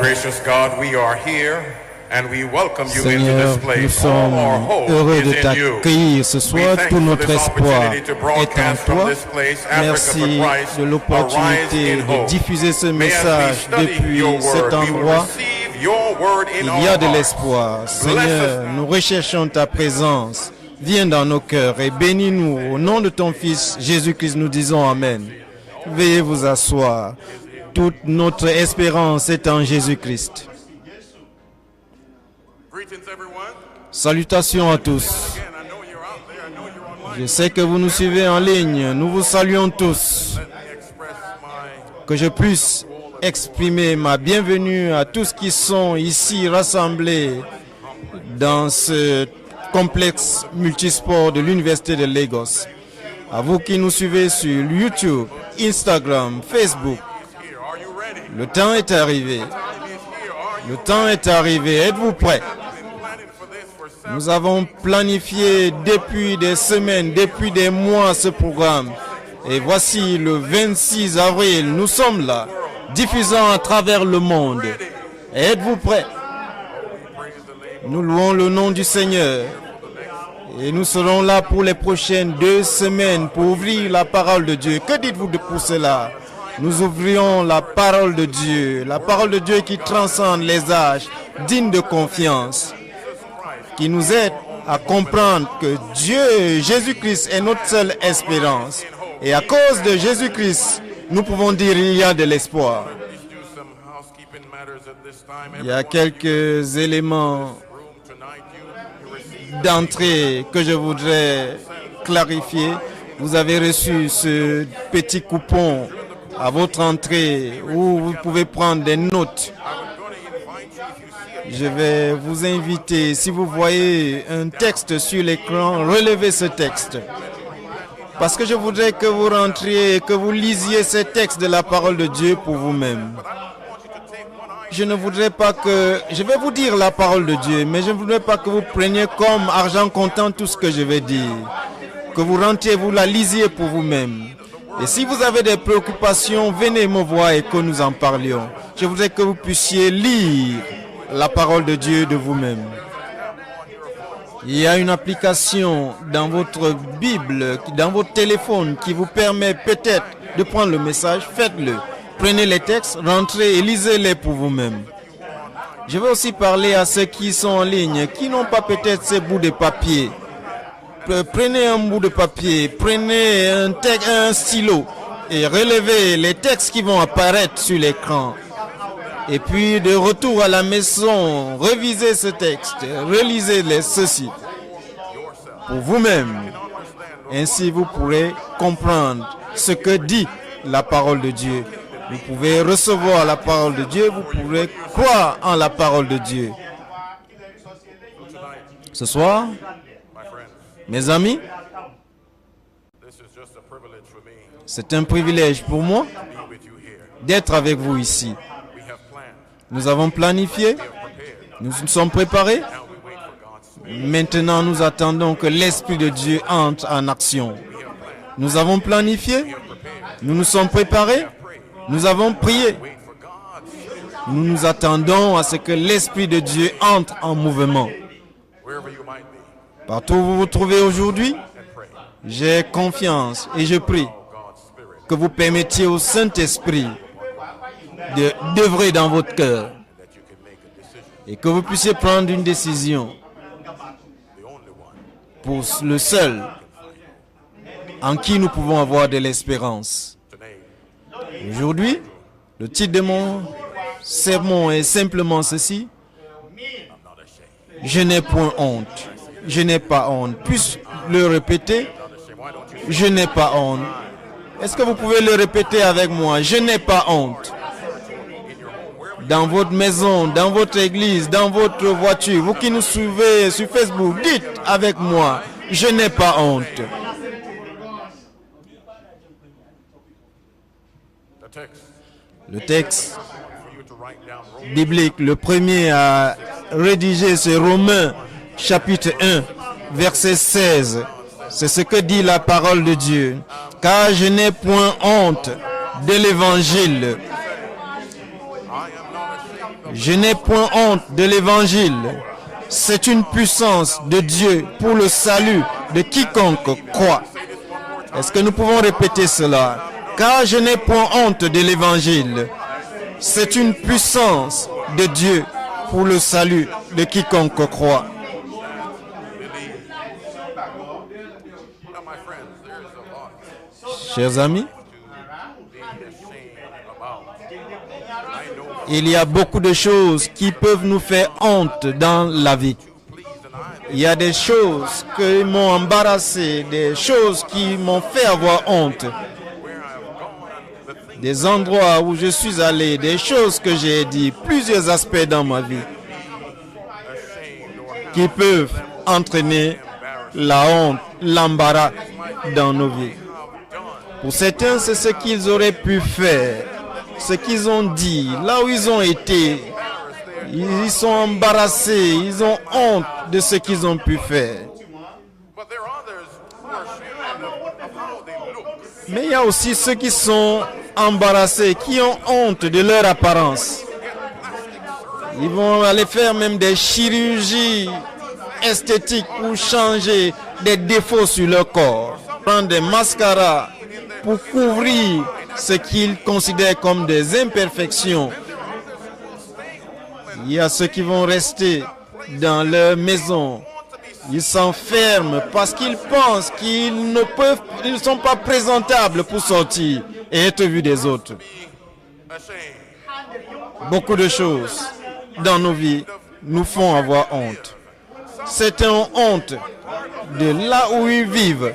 gracious God, we are here and we welcome you into Seigneur, this nous place. All our sommes hope heureux de is in you. t'accueillir ce soir. We thank Tout you for notre this espoir opportunity to est en broadcast from toi. this place, Africa Merci for Christ, de arise l'opportunité in de hope. diffuser ce May as we message study depuis your cet word, we will endroit. receive your word in Il our y a de hearts. l'espoir. Seigneur, nous recherchons ta présence. Viens dans nos cœurs et bénis-nous. Au nom de ton Fils Jésus-Christ, nous disons Amen. Veuillez vous asseoir. Toute notre espérance est en Jésus-Christ. Salutations à tous. Je sais que vous nous suivez en ligne. Nous vous saluons tous. Que je puisse exprimer ma bienvenue à tous qui sont ici rassemblés dans ce complexe multisport de l'Université de Lagos. À vous qui nous suivez sur YouTube, Instagram, Facebook, le temps est arrivé. Le temps est arrivé. Êtes-vous prêts? Nous avons planifié depuis des semaines, depuis des mois ce programme. Et voici le 26 avril, nous sommes là, diffusant à travers le monde. Êtes-vous prêts? Nous louons le nom du Seigneur. Et nous serons là pour les prochaines 2 semaines pour ouvrir la parole de Dieu. Que dites-vous pour cela? Nous ouvrions la parole de Dieu qui transcende les âges, digne de confiance, qui nous aide à comprendre que Dieu, Jésus-Christ, est notre seule espérance. Et à cause de Jésus-Christ, nous pouvons dire qu'il y a de l'espoir. Il y a quelques éléments d'entrée que je voudrais clarifier. Vous avez reçu ce petit coupon à votre entrée où vous pouvez prendre des notes. Je vais vous inviter, si vous voyez un texte sur l'écran, relevez ce texte. Parce que je voudrais que vous rentriez et que vous lisiez ces textes de la parole de Dieu pour vous-même. Je ne voudrais pas que... Je vais vous dire la parole de Dieu, mais je ne voudrais pas que vous preniez comme argent comptant tout ce que je vais dire. Que vous rentriez, vous la lisiez pour vous-même. Et si vous avez des préoccupations, venez me voir et que nous en parlions. Je voudrais que vous puissiez lire la parole de Dieu de vous-même. Il y a une application dans votre Bible, dans votre téléphone qui vous permet peut-être de prendre le message. Faites-le. Prenez les textes, rentrez et lisez-les pour vous-même. Je vais aussi parler à ceux qui sont en ligne, qui n'ont pas peut-être ces bouts de papier. Prenez un bout de papier, prenez un stylo et relevez les textes qui vont apparaître sur l'écran. Et puis de retour à la maison, revisez ce texte, relisez ceci pour vous-même. Ainsi vous pourrez comprendre ce que dit la parole de Dieu. Vous pouvez recevoir la parole de Dieu, vous pourrez croire en la parole de Dieu. Ce soir, mes amis, c'est un privilège pour moi d'être avec vous ici. Nous avons planifié, nous nous sommes préparés. Maintenant, nous attendons que l'Esprit de Dieu entre en action. Nous avons planifié, nous nous sommes préparés, nous avons prié. Nous nous attendons à ce que l'Esprit de Dieu entre en mouvement. Partout où vous vous trouvez aujourd'hui, j'ai confiance et je prie que vous permettiez au Saint-Esprit d'œuvrer dans votre cœur et que vous puissiez prendre une décision pour le seul en qui nous pouvons avoir de l'espérance. Aujourd'hui, le titre de mon sermon est simplement ceci: je n'ai point honte. Je n'ai pas honte. Puis-je le répéter? Je n'ai pas honte. Est-ce que vous pouvez le répéter avec moi? Je n'ai pas honte. Dans votre maison, dans votre église, dans votre voiture, vous qui nous suivez sur Facebook, dites avec moi: je n'ai pas honte. Le texte biblique, le premier à rédiger, c'est Romains chapitre 1, verset 16. C'est ce que dit la parole de Dieu. Car je n'ai point honte de l'évangile. Je n'ai point honte de l'évangile. C'est une puissance de Dieu pour le salut de quiconque croit. Est-ce que nous pouvons répéter cela? Car je n'ai point honte de l'évangile. C'est une puissance de Dieu pour le salut de quiconque croit. Chers amis, il y a beaucoup de choses qui peuvent nous faire honte dans la vie. Il y a des choses qui m'ont embarrassé, des choses qui m'ont fait avoir honte. Des endroits où je suis allé, des choses que j'ai dit, plusieurs aspects dans ma vie qui peuvent entraîner la honte, l'embarras dans nos vies. Pour certains, c'est ce qu'ils auraient pu faire, ce qu'ils ont dit, là où ils ont été. Ils sont embarrassés, ils ont honte de ce qu'ils ont pu faire. Mais il y a aussi ceux qui sont embarrassés, qui ont honte de leur apparence. Ils vont aller faire même des chirurgies esthétiques pour changer des défauts sur leur corps. Prendre des mascaras pour couvrir ce qu'ils considèrent comme des imperfections. Il y a ceux qui vont rester dans leur maison. Ils s'enferment parce qu'ils pensent qu'ils ne sont pas présentables pour sortir et être vus des autres. Beaucoup de choses dans nos vies nous font avoir honte. Certains ont honte de là où ils vivent,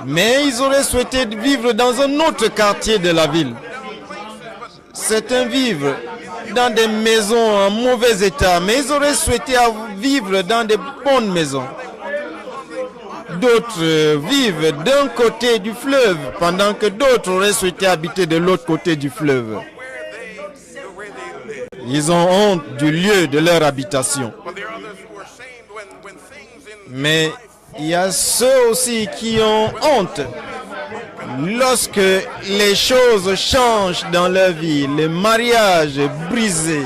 mais ils auraient souhaité vivre dans un autre quartier de la ville. Certains vivent dans des maisons en mauvais état, mais ils auraient souhaité vivre dans des bonnes maisons. D'autres vivent d'un côté du fleuve, pendant que d'autres auraient souhaité habiter de l'autre côté du fleuve. Ils ont honte du lieu de leur habitation. Mais il y a ceux aussi qui ont honte lorsque les choses changent dans leur vie, le mariage est brisé,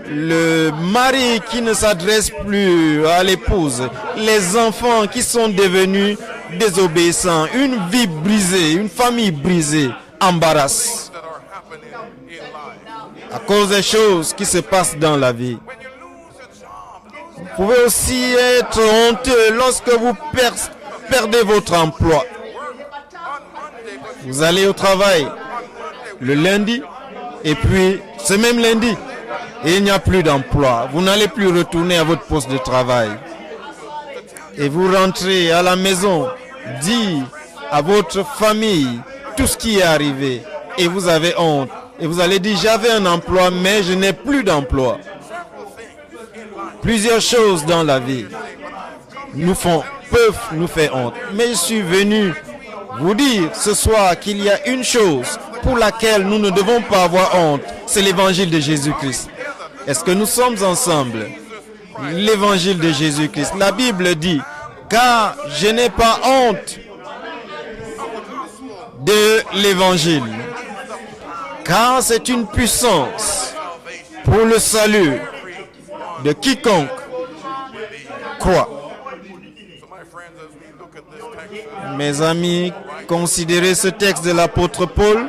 le mari qui ne s'adresse plus à l'épouse, les enfants qui sont devenus désobéissants, une vie brisée, une famille brisée, embarrasse à cause des choses qui se passent dans la vie. Vous pouvez aussi être honteux lorsque vous perdez votre emploi. Vous allez au travail le lundi et puis ce même lundi, et il n'y a plus d'emploi. Vous n'allez plus retourner à votre poste de travail. Et vous rentrez à la maison, dire à votre famille tout ce qui est arrivé. Et vous avez honte. Et vous allez dire, j'avais un emploi, mais je n'ai plus d'emploi. Plusieurs choses dans la vie peuvent nous faire honte. Mais je suis venu vous dire ce soir qu'il y a une chose pour laquelle nous ne devons pas avoir honte. C'est l'évangile de Jésus-Christ. Est-ce que nous sommes ensemble? L'évangile de Jésus-Christ. La Bible dit, car je n'ai pas honte de l'évangile, car c'est une puissance pour le salut de quiconque croit. Mes amis, considérez ce texte de l'apôtre Paul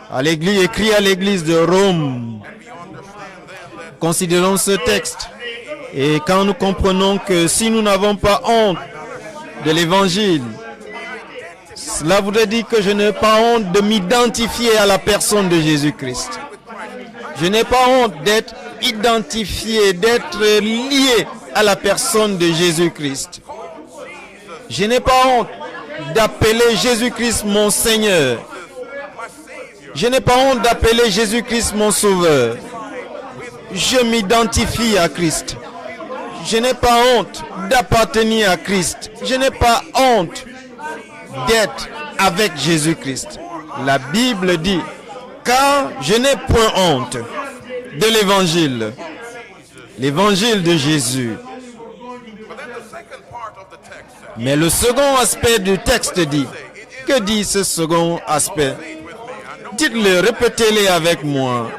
à l'église, écrit à l'église de Rome. Considérons ce texte. Et quand nous comprenons que si nous n'avons pas honte de l'évangile, cela voudrait dire que je n'ai pas honte de m'identifier à la personne de Jésus-Christ. Je n'ai pas honte d'être identifié, d'être lié à la personne de Jésus-Christ. Je n'ai pas honte d'appeler Jésus-Christ mon Seigneur. Je n'ai pas honte d'appeler Jésus-Christ mon Sauveur. Je m'identifie à Christ. Je n'ai pas honte d'appartenir à Christ. Je n'ai pas honte d'être avec Jésus-Christ. La Bible dit, car je n'ai point honte de l'évangile, l'évangile de Jésus. Mais le second aspect du texte dit, que dit ce second aspect? Dites-le, répétez-le avec moi.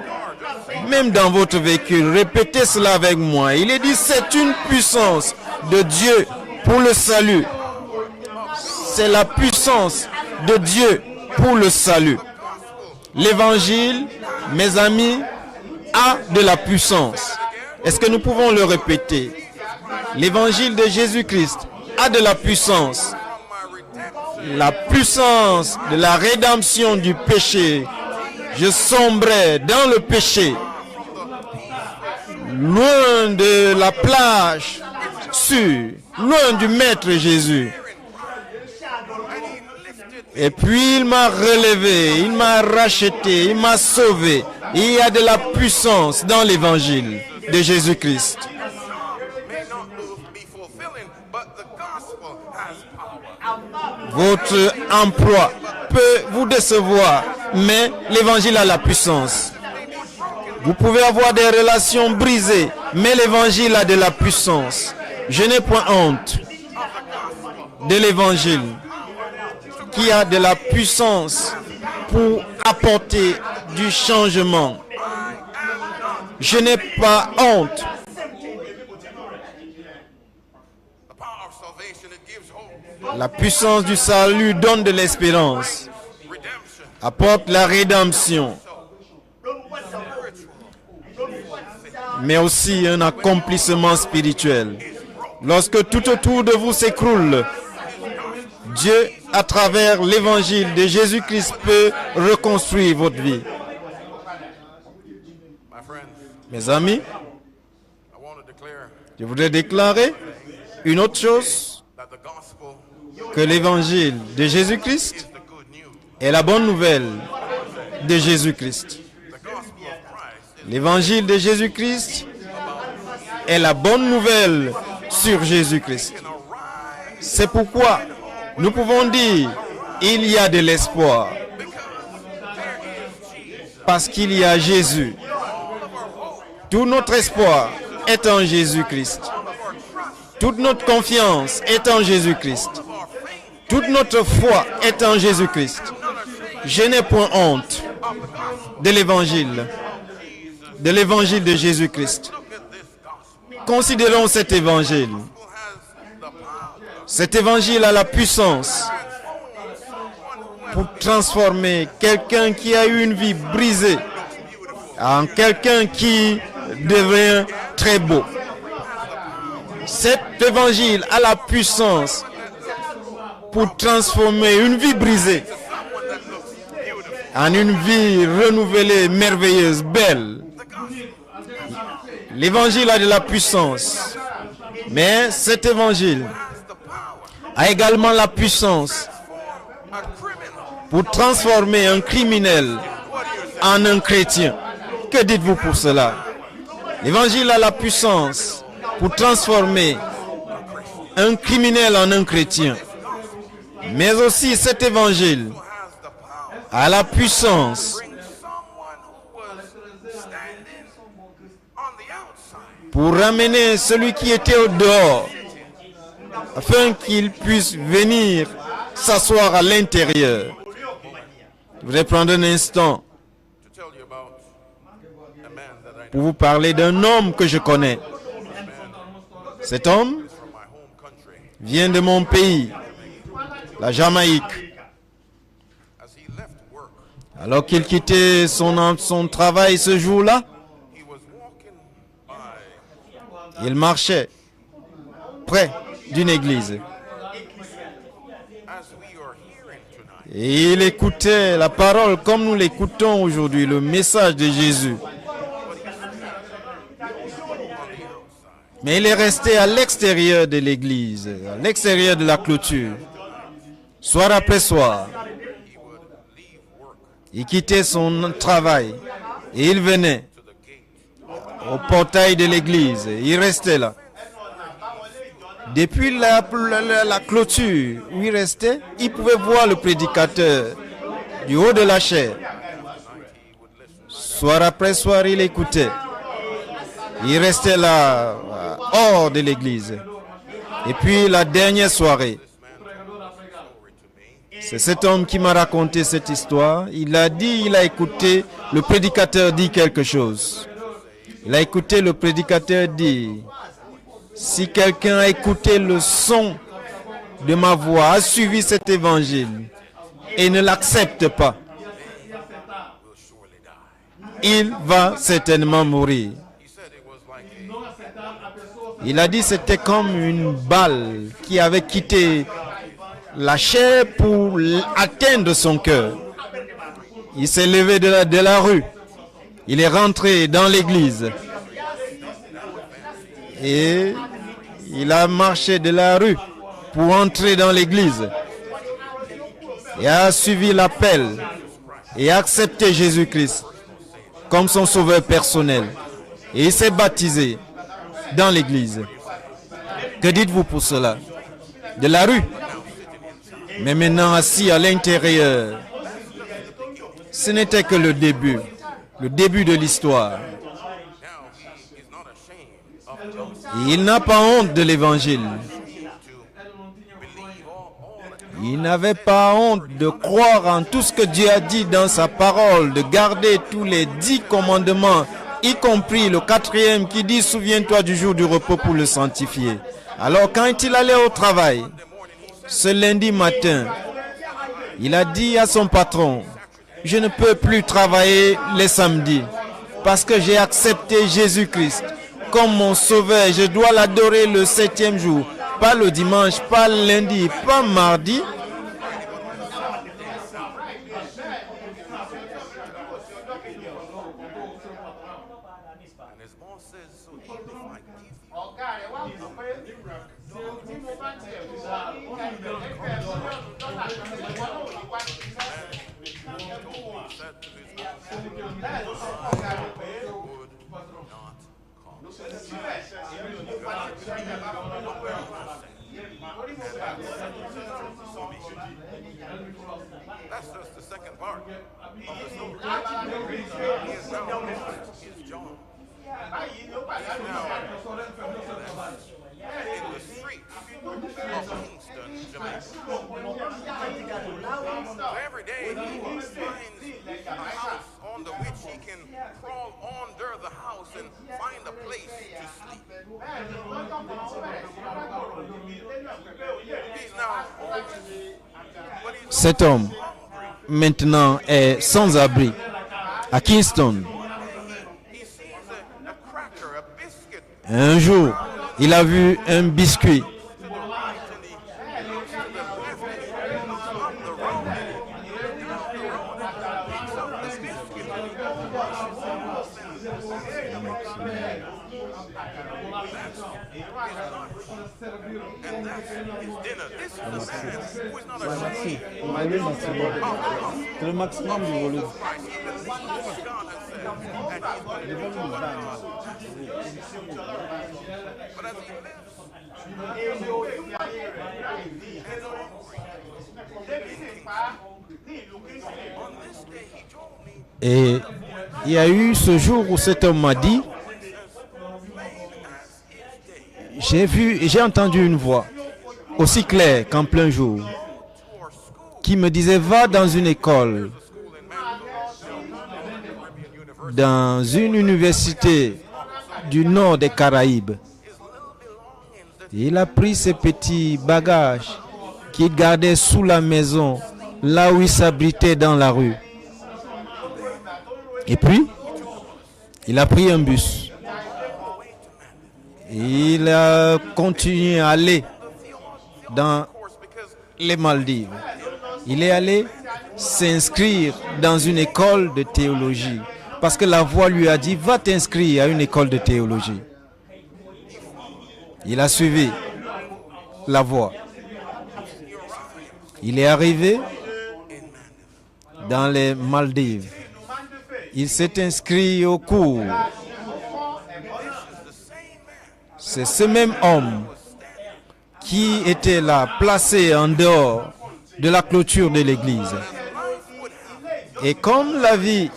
même dans votre véhicule, répétez cela avec moi. Il est dit, c'est une puissance de Dieu pour le salut. C'est la puissance de Dieu pour le salut. L'évangile, mes amis, a de la puissance. Est-ce que nous pouvons le répéter? L'évangile de Jésus-Christ a de la puissance. La puissance de la rédemption du péché. Je sombrais dans le péché, loin de la plage sûre, loin du Maître Jésus. Et puis il m'a relevé, il m'a racheté, il m'a sauvé. Il y a de la puissance dans l'évangile de Jésus-Christ. Votre emploi peut vous décevoir, mais l'évangile a la puissance. Vous pouvez avoir des relations brisées, mais l'évangile a de la puissance. Je n'ai point honte de l'évangile qui a de la puissance pour apporter du changement. Je n'ai pas honte. La puissance du salut donne de l'espérance, apporte la rédemption, mais aussi un accomplissement spirituel. Lorsque tout autour de vous s'écroule, Dieu, à travers l'évangile de Jésus-Christ, peut reconstruire votre vie. Mes amis, je voudrais déclarer une autre chose, que l'évangile de Jésus-Christ est la bonne nouvelle de Jésus-Christ. L'évangile de Jésus-Christ est la bonne nouvelle sur Jésus-Christ. C'est pourquoi nous pouvons dire il y a de l'espoir. Parce qu'il y a Jésus. Tout notre espoir est en Jésus-Christ. Toute notre confiance est en Jésus-Christ. Toute notre foi est en Jésus-Christ. Je n'ai point honte de l'évangile de Jésus-Christ. Considérons cet évangile. Cet évangile a la puissance pour transformer quelqu'un qui a eu une vie brisée en quelqu'un qui devient très beau. Cet évangile a la puissance pour transformer une vie brisée en une vie renouvelée, merveilleuse, belle. L'évangile a de la puissance, mais cet évangile a également la puissance pour transformer un criminel en un chrétien. Que dites-vous pour cela? L'évangile a la puissance pour transformer un criminel en un chrétien. Mais aussi cet évangile a la puissance pour ramener celui qui était au dehors afin qu'il puisse venir s'asseoir à l'intérieur. Je voudrais prendre un instant pour vous parler d'un homme que je connais. Cet homme vient de mon pays, la Jamaïque. Alors qu'il quittait son travail ce jour-là, il marchait près d'une église. Et il écoutait la parole comme nous l'écoutons aujourd'hui, le message de Jésus. Mais il est resté à l'extérieur de l'église, à l'extérieur de la clôture. Soir après soir, il quittait son travail et il venait au portail de l'église. Il restait là. Depuis la clôture où il restait, il pouvait voir le prédicateur du haut de la chaire. Soir après soir, il écoutait. Il restait là, hors de l'église. Et puis la dernière soirée, c'est cet homme qui m'a raconté cette histoire. Il a écouté le prédicateur dire quelque chose. Il a écouté le prédicateur dire, si quelqu'un a écouté le son de ma voix, a suivi cet évangile et ne l'accepte pas, il va certainement mourir. Il a dit que c'était comme une balle qui avait quitté la chair pour atteindre son cœur. Il s'est levé de la rue. Il est rentré dans l'église. Et il a marché de la rue pour entrer dans l'église. Il a suivi l'appel et a accepté Jésus-Christ comme son sauveur personnel. Et il s'est baptisé dans l'église. Que dites-vous pour cela? De la rue. Mais maintenant assis à l'intérieur. Ce n'était que le début de l'histoire. Et il n'a pas honte de l'évangile. Il n'avait pas honte de croire en tout ce que Dieu a dit dans sa parole, de garder tous les 10 commandements, y compris le 4e qui dit « Souviens-toi du jour du repos pour le sanctifier ». Alors quand il allait au travail, ce lundi matin, il a dit à son patron, « Je ne peux plus travailler les samedis parce que j'ai accepté Jésus-Christ comme mon sauveur. Je dois l'adorer le 7e jour, pas le dimanche, pas le lundi, pas mardi. » That's just the second part of the story. He is now his John. He's now in the streets of Kingston, Jamaica. So every day he finds a house under which he can crawl under the house and find a place to sleep. He's now Cet homme, maintenant, est sans abri à Kingston. Un jour, il a vu un biscuit. Maxi, c'est le maximum du volume. Et il y a eu ce jour où cet homme m'a dit, j'ai entendu une voix aussi claire qu'en plein jour qui me disait, va dans une école, dans une université du nord des Caraïbes. Et il a pris ses petits bagages qu'il gardait sous la maison, là où il s'abritait dans la rue. Et puis, il a pris un bus. Et il a continué à aller dans les Maldives. Il est allé s'inscrire dans une école de théologie. Parce que la voix lui a dit, va t'inscrire à une école de théologie. Il a suivi la voix. Il est arrivé dans les Maldives. Il s'est inscrit au cours. C'est ce même homme qui était là, placé en dehors de la clôture de l'église. Et comme la vie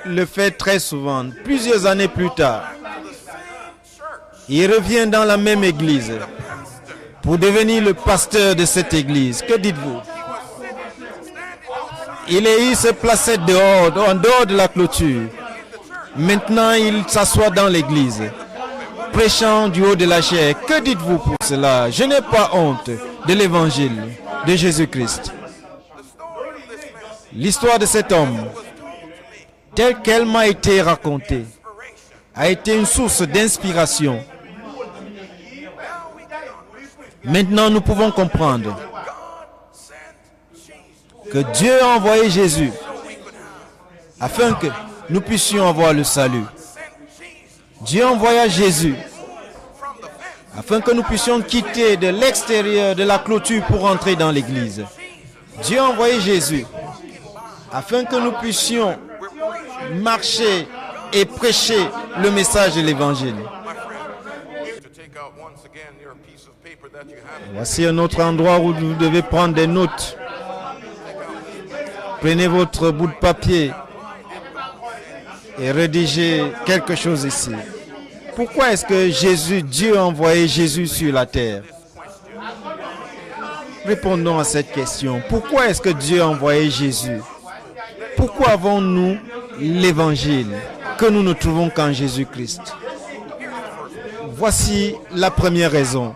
le fait très souvent, plusieurs années plus tard, il revient dans la même église pour devenir le pasteur de cette église. Que dites-vous? Il se plaçait dehors, en dehors de la clôture. Maintenant, il s'assoit dans l'église, prêchant du haut de la chair. Que dites-vous pour cela? Je n'ai pas honte de l'évangile de Jésus-Christ. L'histoire de cet homme, telle qu'elle m'a été racontée, a été une source d'inspiration. Maintenant, nous pouvons comprendre que Dieu a envoyé Jésus afin que nous puissions avoir le salut. Dieu envoya Jésus afin que nous puissions quitter de l'extérieur de la clôture pour entrer dans l'église. Dieu a envoyé Jésus afin que nous puissions marcher et prêcher le message de l'évangile. Voici un autre endroit où vous devez prendre des notes. Prenez votre bout de papier et rédigez quelque chose ici. Pourquoi est-ce que Dieu a envoyé Jésus sur la terre? Répondons à cette question. Pourquoi est-ce que Dieu a envoyé Jésus? Pourquoi avons-nous l'évangile que nous ne trouvons qu'en Jésus-Christ? Voici la première raison.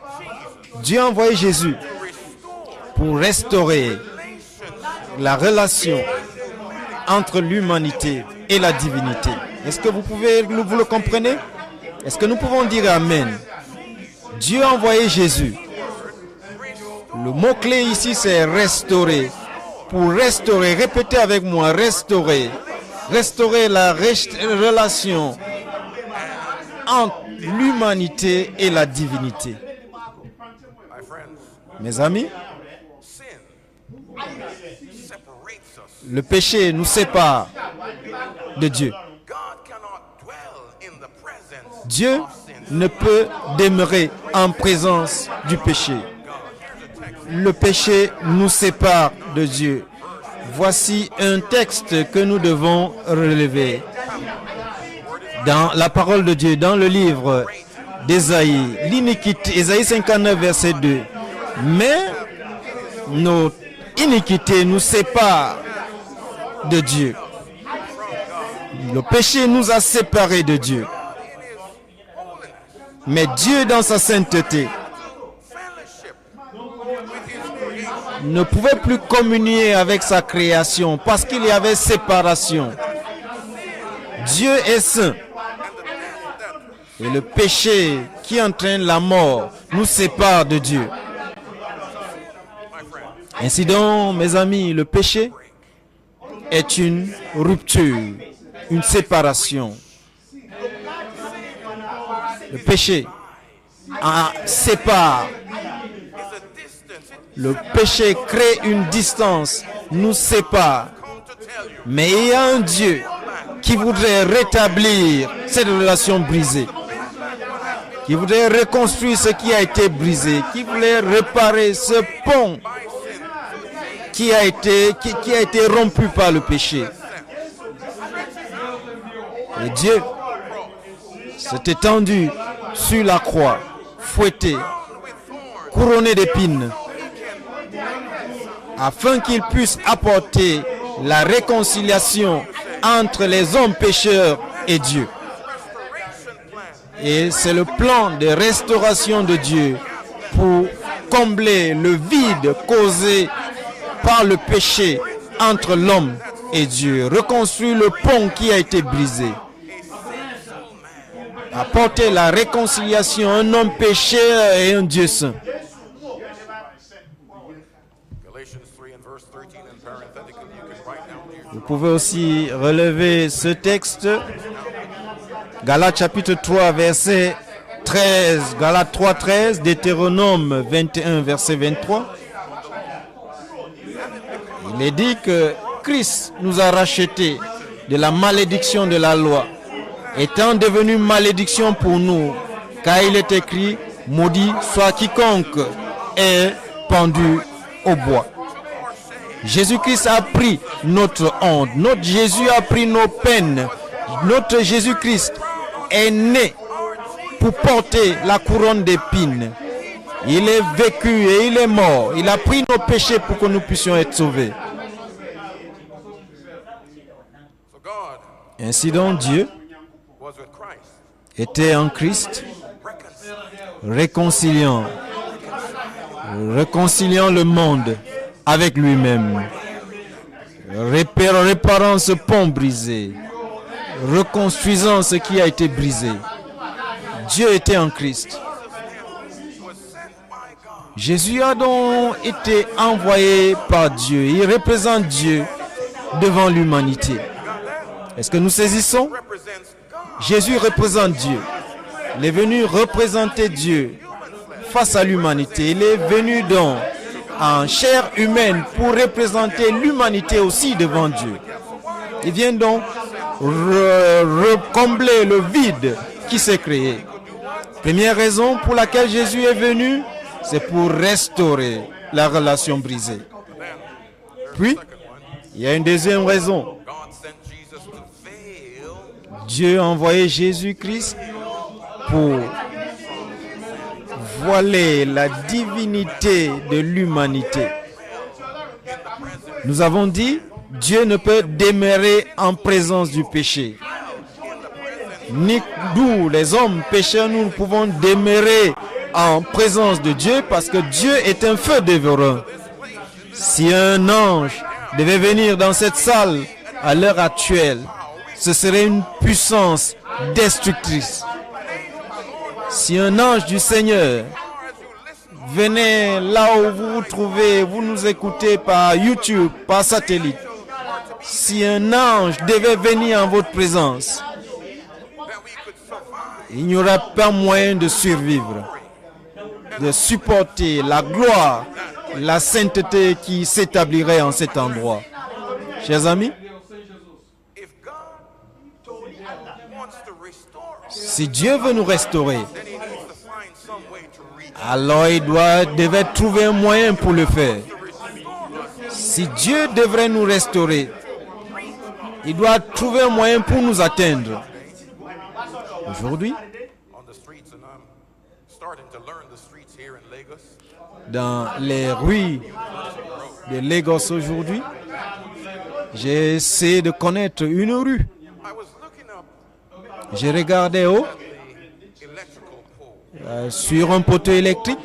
Dieu a envoyé Jésus pour restaurer la relation entre l'humanité et la divinité. Est-ce que vous le comprenez? Est-ce que nous pouvons dire Amen? Dieu a envoyé Jésus. Le mot-clé ici, c'est restaurer. Pour restaurer, répétez avec moi, restaurer. Restaurer la relation entre l'humanité et la divinité. Mes amis, le péché nous sépare de Dieu. Dieu ne peut demeurer en présence du péché. Le péché nous sépare de Dieu. Voici un texte que nous devons relever. Dans la parole de Dieu, dans le livre d'Ésaïe, l'iniquité, Ésaïe 59, verset 2. Mais nos iniquités nous séparent de Dieu. Le péché nous a séparés de Dieu. Mais Dieu, dans sa sainteté, ne pouvait plus communier avec sa création parce qu'il y avait séparation. Dieu est saint. Et le péché qui entraîne la mort nous sépare de Dieu. Ainsi donc, mes amis, le péché est une rupture, une séparation. Le péché sépare. Le péché crée une distance, nous sépare. Mais il y a un Dieu qui voudrait rétablir cette relation brisée, qui voudrait reconstruire ce qui a été brisé, qui voulait réparer ce pont qui a été rompu par le péché. Et Dieu s'est étendu sur la croix, fouetté, couronné d'épines, afin qu'il puisse apporter la réconciliation entre les hommes pécheurs et Dieu. Et c'est le plan de restauration de Dieu pour combler le vide causé par le péché entre l'homme et Dieu. Reconstruire le pont qui a été brisé. Apporter la réconciliation, un homme pécheur et un Dieu saint. Vous pouvez aussi relever ce texte. Galates chapitre 3, verset 13. Galates 3, 13. Deutéronome 21, verset 23. Il est dit que Christ nous a rachetés de la malédiction de la loi, étant devenu malédiction pour nous, car il est écrit, maudit soit quiconque est pendu au bois. Jésus-Christ a pris notre honte, notre Jésus a pris nos peines, notre Jésus-Christ est né pour porter la couronne d'épines. Il est vécu et il est mort. Il a pris nos péchés pour que nous puissions être sauvés. Ainsi donc Dieu was with Christ, était en Christ, reconciled. réconciliant le monde avec lui-même, réparant ce pont brisé, reconstruisant ce qui a été brisé. Dieu était en Christ. Was sent by God. Jésus a donc été envoyé par Dieu. Il représente Dieu devant l'humanité. Est-ce que nous saisissons? Represents God. Jésus représente Dieu. Il est venu représenter Dieu face à l'humanité. Il est venu donc en chair humaine pour représenter l'humanité aussi devant Dieu. Il vient donc recombler le vide qui s'est créé. Première raison pour laquelle Jésus est venu, c'est pour restaurer la relation brisée. Puis, il y a une deuxième raison. God sent Jesus to veil Dieu a envoyé Jésus-Christ pour voiler la divinité de l'humanité. Nous avons dit, Dieu ne peut demeurer en présence du péché. Ni nous, les hommes pécheurs, nous ne pouvons demeurer en présence de Dieu parce que Dieu est un feu dévorant. Si un ange devait venir dans cette salle à l'heure actuelle, ce serait une puissance destructrice. Si un ange du Seigneur venait là où vous vous trouvez, vous nous écoutez par YouTube, par satellite, si un ange devait venir en votre présence, that we could survive. il n'y aura pas moyen de survivre, de supporter la gloire, la sainteté qui s'établirait en cet endroit. Chers amis, If God wants to restore us, si Dieu veut nous restaurer, then he needs to find some way to reach alors il devait trouver un moyen pour le faire. Si Dieu devrait nous restaurer, il doit trouver un moyen pour nous atteindre. Aujourd'hui, on the streets, and I'm starting to learn the streets here in Lagos. dans les rues de Lagos aujourd'hui, j'ai essayé de connaître une rue. I was looking up J'ai regardé haut the electrical pole, sur un poteau électrique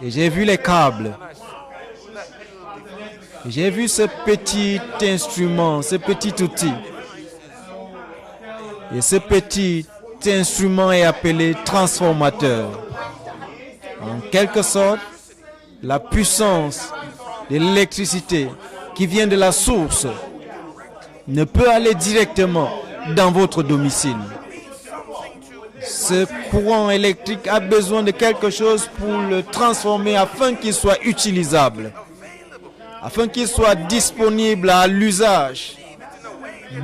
et j'ai vu les câbles. J'ai vu ce petit instrument, ce petit outil. Et ce petit instrument est appelé transformateur. En quelque sorte, la puissance de l'électricité qui vient de la source ne peut aller directement dans votre domicile. Ce courant électrique a besoin de quelque chose pour le transformer afin qu'il soit utilisable, afin qu'il soit disponible à l'usage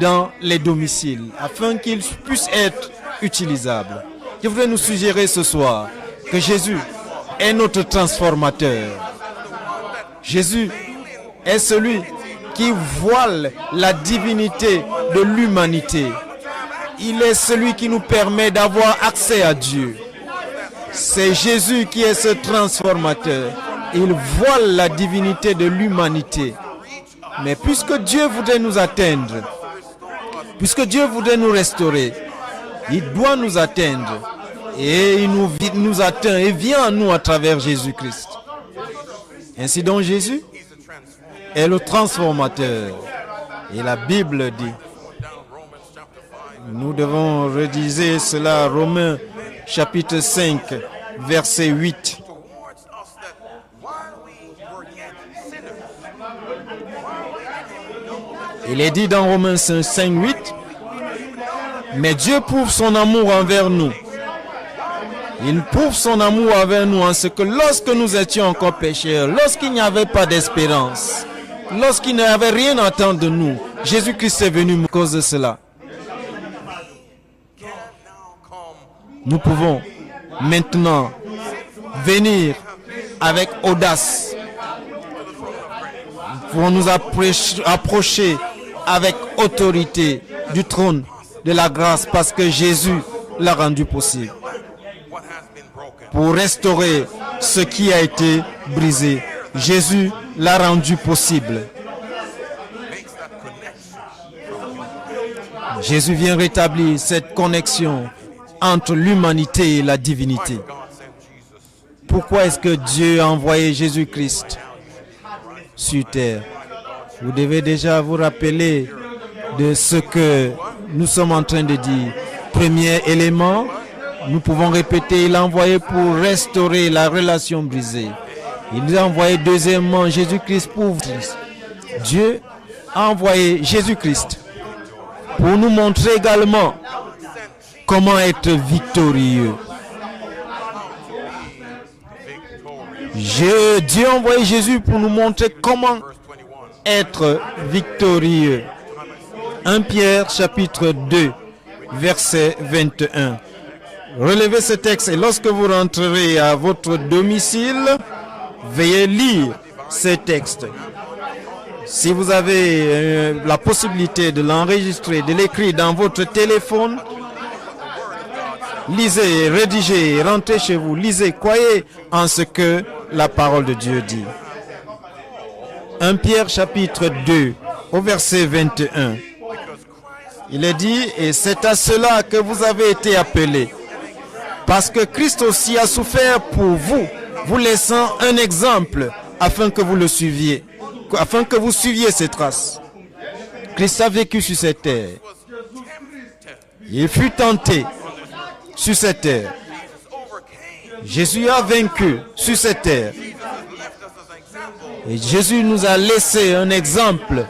dans les domiciles, afin qu'il puisse être utilisable. Je voudrais nous suggérer ce soir que Jésus est notre transformateur. Jésus est celui qui voile la divinité de l'humanité. Il est celui qui nous permet d'avoir accès à Dieu. C'est Jésus qui est ce transformateur. Il voile la divinité de l'humanité. Mais puisque Dieu voudrait nous atteindre, puisque Dieu voudrait nous restaurer, il doit nous atteindre. Et il nous atteint et vient à nous à travers Jésus-Christ. Ainsi donc Jésus est le transformateur. Et la Bible dit, nous devons redire cela, Romains chapitre 5, verset 8. towards us that while we were yet sinners, Il est dit dans Romains 5, 8, mais Dieu prouve son amour envers nous. Il prouve son amour envers nous en ce que lorsque nous étions encore pécheurs, lorsqu'il n'y avait pas d'espérance, lorsqu'il n'y avait rien à attendre de nous, Jésus-Christ est venu à cause de cela. can now come Nous pouvons maintenant venir avec audace. Nous pouvons nous approcher avec autorité du trône de la grâce parce que Jésus l'a rendu possible what has been broken. pour restaurer ce qui a été brisé. Jésus l'a rendu possible. Makes that connection. Jésus vient rétablir cette connexion entre l'humanité et la divinité. Pourquoi est-ce que Dieu a envoyé Jésus-Christ sur terre? Vous devez déjà vous rappeler de ce que nous sommes en train de dire. Premier élément, nous pouvons répéter, il a envoyé pour restaurer la relation brisée. Il a envoyé deuxièmement Jésus-Christ pour... Dieu a envoyé Jésus-Christ pour nous montrer également comment être victorieux. Dieu a envoyé Jésus pour nous montrer comment être victorieux. 1 Pierre chapitre 2 verset 21. Relevez ce texte et lorsque vous rentrerez à votre domicile, veuillez lire ce texte. Si vous avez la possibilité de l'enregistrer, de l'écrire dans votre téléphone, lisez, rédigez, rentrez chez vous, lisez, croyez en ce que la parole de Dieu dit. 1 Pierre chapitre 2 au verset 21. Il est dit, et c'est à cela que vous avez été appelés, parce que Christ aussi a souffert pour vous, vous laissant un exemple afin que vous le suiviez, afin que vous suiviez ses traces. Christ a vécu sur cette terre. Il fut tenté sur cette terre. Jésus a vaincu sur cette terre. Et Jésus nous a laissé un exemple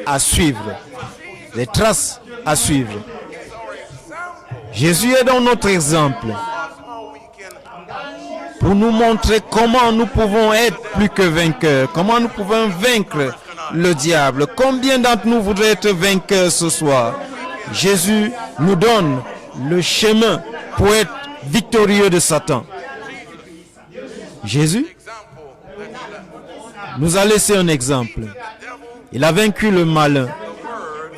à suivre, des traces à suivre. Jésus est donc notre exemple pour nous montrer comment nous pouvons être plus que vainqueurs, comment nous pouvons vaincre le diable. Combien d'entre nous voudraient être vainqueurs ce soir? Jésus nous donne le chemin pour être victorieux de Satan. Jésus nous a laissé un exemple. Il a vaincu le malin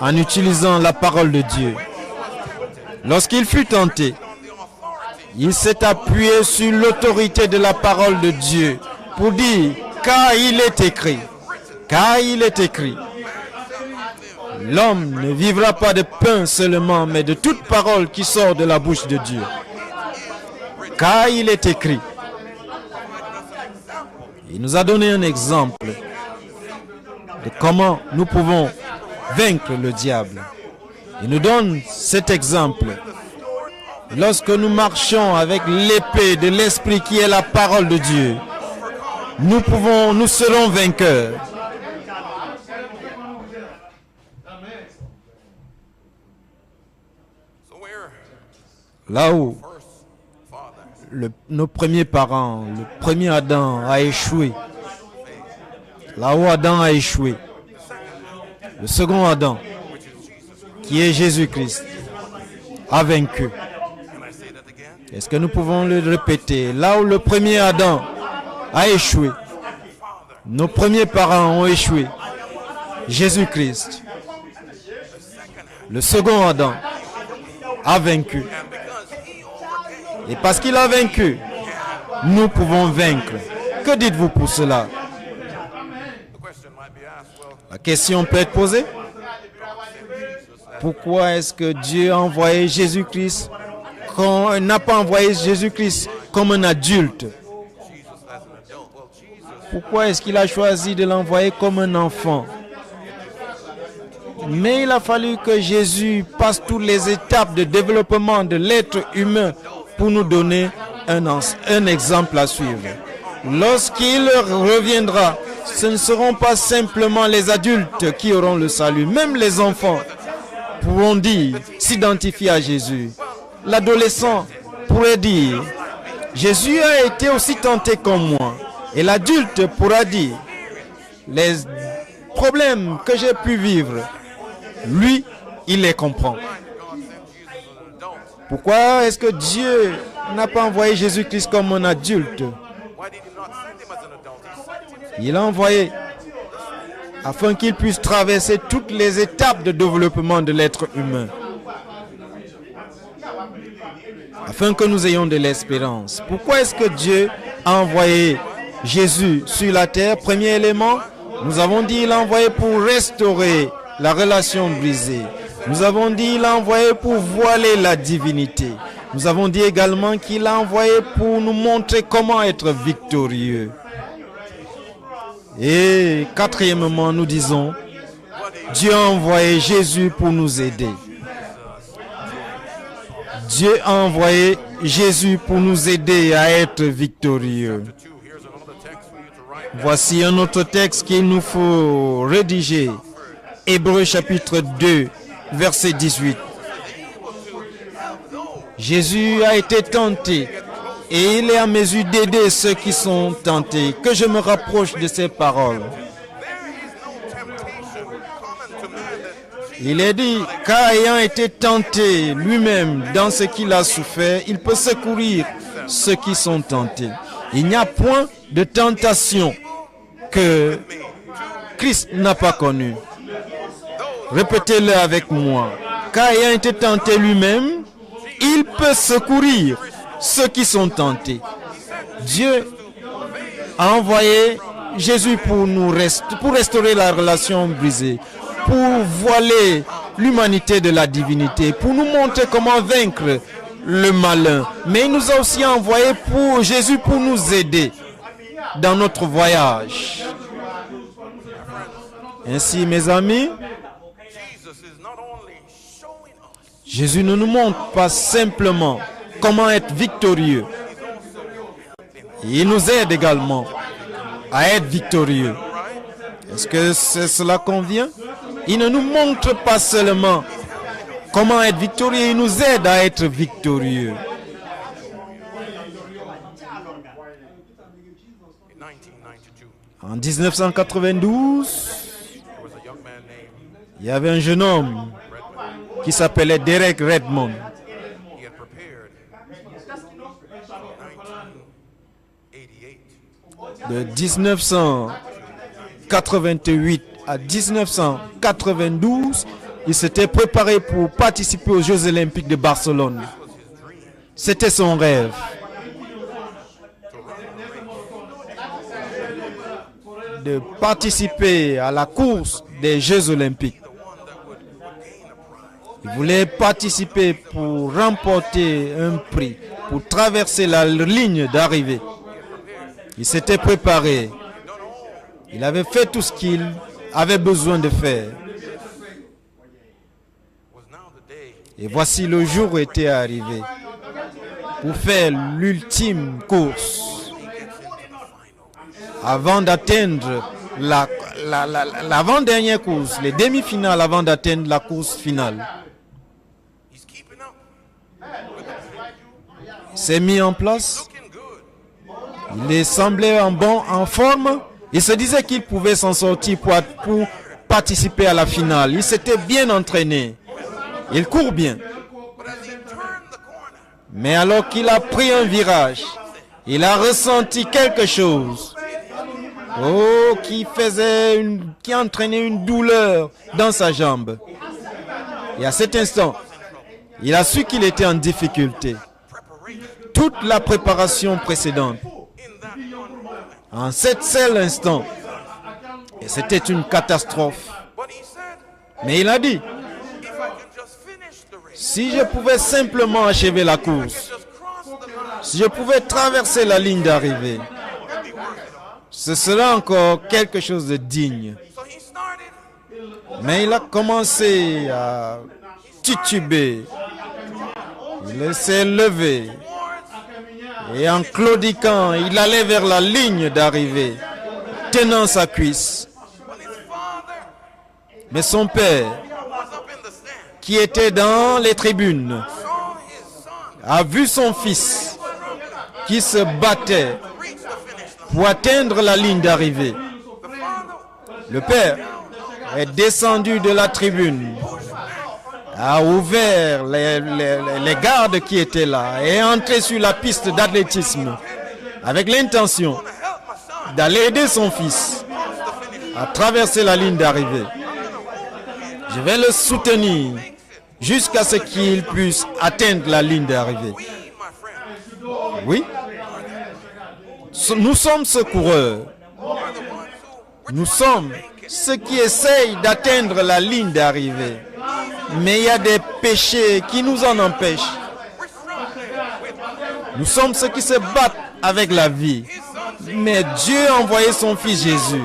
en utilisant la parole de Dieu. Lorsqu'il fut tenté, il s'est appuyé sur l'autorité de la parole de Dieu pour dire, car il est écrit, car il est écrit, l'homme ne vivra pas de pain seulement, mais de toute parole qui sort de la bouche de Dieu. Car il est écrit. Il nous a donné un exemple de comment nous pouvons vaincre le diable. Il nous donne cet exemple. Lorsque nous marchons avec l'épée de l'Esprit qui est la parole de Dieu, nous serons vainqueurs. Là où nos premiers parents, le premier Adam a échoué, là où Adam a échoué, le second Adam, qui est Jésus-Christ, a vaincu. Est-ce que nous pouvons le répéter? Là où le premier Adam a échoué, nos premiers parents ont échoué, Jésus-Christ, le second Adam, a vaincu. Et parce qu'il a vaincu, nous pouvons vaincre. Que dites-vous pour cela? La question peut être posée. Pourquoi est-ce que Dieu a envoyé Jésus-Christ, n'a pas envoyé Jésus-Christ comme un adulte? Pourquoi est-ce qu'il a choisi de l'envoyer comme un enfant? Mais il a fallu que Jésus passe toutes les étapes de développement de l'être humain pour nous donner un exemple à suivre. Lorsqu'il reviendra, ce ne seront pas simplement les adultes qui auront le salut. Même les enfants pourront dire, s'identifier à Jésus. L'adolescent pourrait dire, Jésus a été aussi tenté comme moi. Et l'adulte pourra dire, les problèmes que j'ai pu vivre, lui, il les comprend. Pourquoi est-ce que Dieu n'a pas envoyé Jésus-Christ comme un adulte? Il l'a envoyé afin qu'il puisse traverser toutes les étapes de développement de l'être humain. Afin que nous ayons de l'espérance. Pourquoi est-ce que Dieu a envoyé Jésus sur la terre? Premier élément, nous avons dit qu'il l'a envoyé pour restaurer la relation brisée. Nous avons dit qu'il a envoyé pour voiler la divinité. Nous avons dit également qu'il a envoyé pour nous montrer comment être victorieux. Et quatrièmement, nous disons, Dieu a envoyé Jésus pour nous aider. Dieu a envoyé Jésus pour nous aider à être victorieux. Voici un autre texte qu'il nous faut rédiger. Hébreux chapitre 2, verset 18. Jésus a été tenté et il est à mesure d'aider ceux qui sont tentés. Que je me rapproche de ces paroles. Il est dit, car ayant été tenté lui-même dans ce qu'il a souffert, il peut secourir ceux qui sont tentés. Il n'y a point de tentation que Christ n'a pas connue. Répétez-le avec moi. Car ayant été tenté lui-même, il peut secourir ceux qui sont tentés. Dieu a envoyé Jésus pour restaurer la relation brisée, pour voiler l'humanité de la divinité, pour nous montrer comment vaincre le malin. Mais il nous a aussi envoyé pour Jésus pour nous aider dans notre voyage. Ainsi, mes amis, Jésus ne nous montre pas simplement comment être victorieux. Il nous aide également à être victorieux. Est-ce que cela convient? Il ne nous montre pas seulement comment être victorieux, il nous aide à être victorieux. En 1992, il y avait un jeune homme qui s'appelait Derek Redmond. De 1988 à 1992, il s'était préparé pour participer aux Jeux Olympiques de Barcelone. C'était son rêve. De participer à la course des Jeux Olympiques. Il voulait participer pour remporter un prix, pour traverser la ligne d'arrivée. Il s'était préparé. Il avait fait tout ce qu'il avait besoin de faire. Et voici le jour était arrivé pour faire l'ultime course. Avant d'atteindre l'avant-dernière course, les demi-finales avant d'atteindre la course finale. Il s'est mis en place. Il semblait en forme. Il se disait qu'il pouvait s'en sortir pour participer à la finale. Il s'était bien entraîné. Il court bien. Mais alors qu'il a pris un virage, il a ressenti quelque chose. Oh, qui entraînait une douleur dans sa jambe. Et à cet instant, il a su qu'il était en difficulté. Toute la préparation précédente, en cet seul instant, et c'était une catastrophe. Mais il a dit, si je pouvais simplement achever la course, si je pouvais traverser la ligne d'arrivée, ce serait encore quelque chose de digne. Mais il a commencé à tituber. Il s'est levé. Et en claudiquant, il allait vers la ligne d'arrivée, tenant sa cuisse. Mais son père, qui était dans les tribunes, a vu son fils qui se battait pour atteindre la ligne d'arrivée. Le père est descendu de la tribune, a ouvert les gardes qui étaient là et est entré sur la piste d'athlétisme avec l'intention d'aller aider son fils à traverser la ligne d'arrivée. Je vais le soutenir jusqu'à ce qu'il puisse atteindre la ligne d'arrivée. Oui, nous sommes ce coureur. Nous sommes ceux qui essayent d'atteindre la ligne d'arrivée. Mais il y a des péchés qui nous en empêchent. We're struggling with life. Nous sommes ceux qui se battent avec la vie. His son Mais Dieu a envoyé son Fils Jésus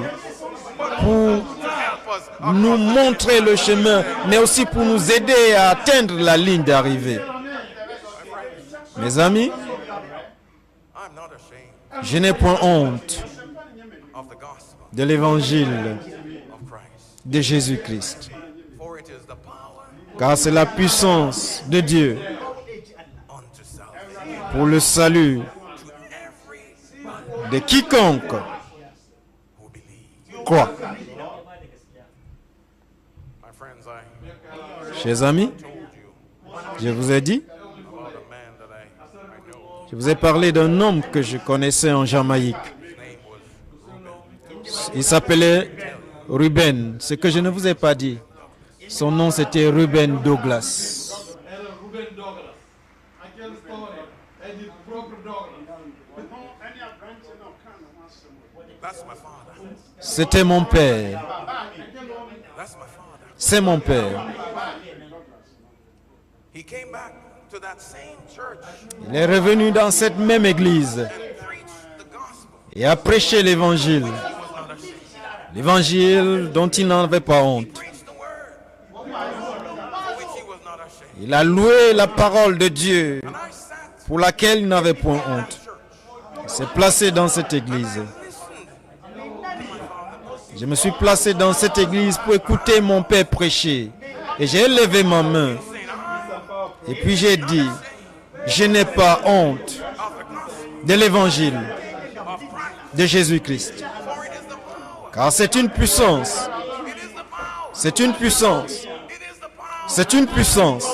pour to help us. nous montrer le chemin, mais aussi pour nous aider à atteindre la ligne d'arrivée. Mes amis, I'm not ashamed je n'ai point honte of the gospel de l'évangile of Christ. de Jésus-Christ, For it is the power car c'est la puissance de Dieu unto salvation pour le salut to everyone de quiconque who believes. croit. My friends, I Chers amis, told you je vous ai dit, about a man that I know. je vous ai parlé d'un homme que je connaissais en Jamaïque. His name was Reuben. Il s'appelait Ruben. Ce que je ne vous ai pas dit, son nom c'était Ruben Douglas. Ruben Douglas. Aquela história é de próprio Douglas. That's my father. C'était mon père. That's my father. C'est mon père. He came back to that same church Il est revenu dans cette même église and preached the gospel. et a prêché l'évangile. He was not ashamed. L'évangile dont il n'avait pas honte. Preached the word for which he was not ashamed. Il a loué la parole de Dieu And I sat pour laquelle il n'avait point in that honte. church. Il s'est placé dans cette église. Listened to my father. Je me suis placé dans cette église pour écouter mon père prêcher. Et j'ai levé ma main. Et puis j'ai dit, je n'ai pas honte de l'évangile de Jésus-Christ. For it is the power. Car c'est une puissance. It is the power. C'est une puissance. It is the power C'est une puissance